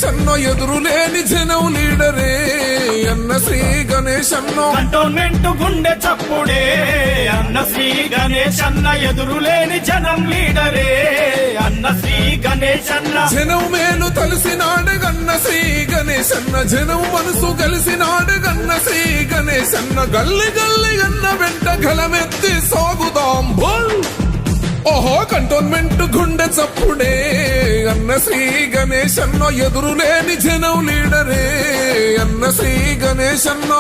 గణేష్ అన్న ఎదురులేని జనం లీడరే అన్న శ్రీ గణేష్ అన్న కంటోన్మెంట్ గుండె చప్పుడే అన్న శ్రీ గణేష్ అన్న ఎదురులేని జనం లీడరే అన్న శ్రీ గణేష్ అన్న జనం మేలు తలిసినాడు గన్న శ్రీ గణేష్ అన్న జనం మనసు కలిసినాడు గన్న శ్రీ గణేష్ అన్న గల్లి గల్లి అన్న వెంట గలమెత్తి సాగుదాం బోల్ ఓహో కంటోన్మెంట్ గుండె చప్పుడే అన్న శ్రీ గణేష్ అన్న ఎదురులేని జనం లీడరే అన్న శ్రీ గణేష్ అన్న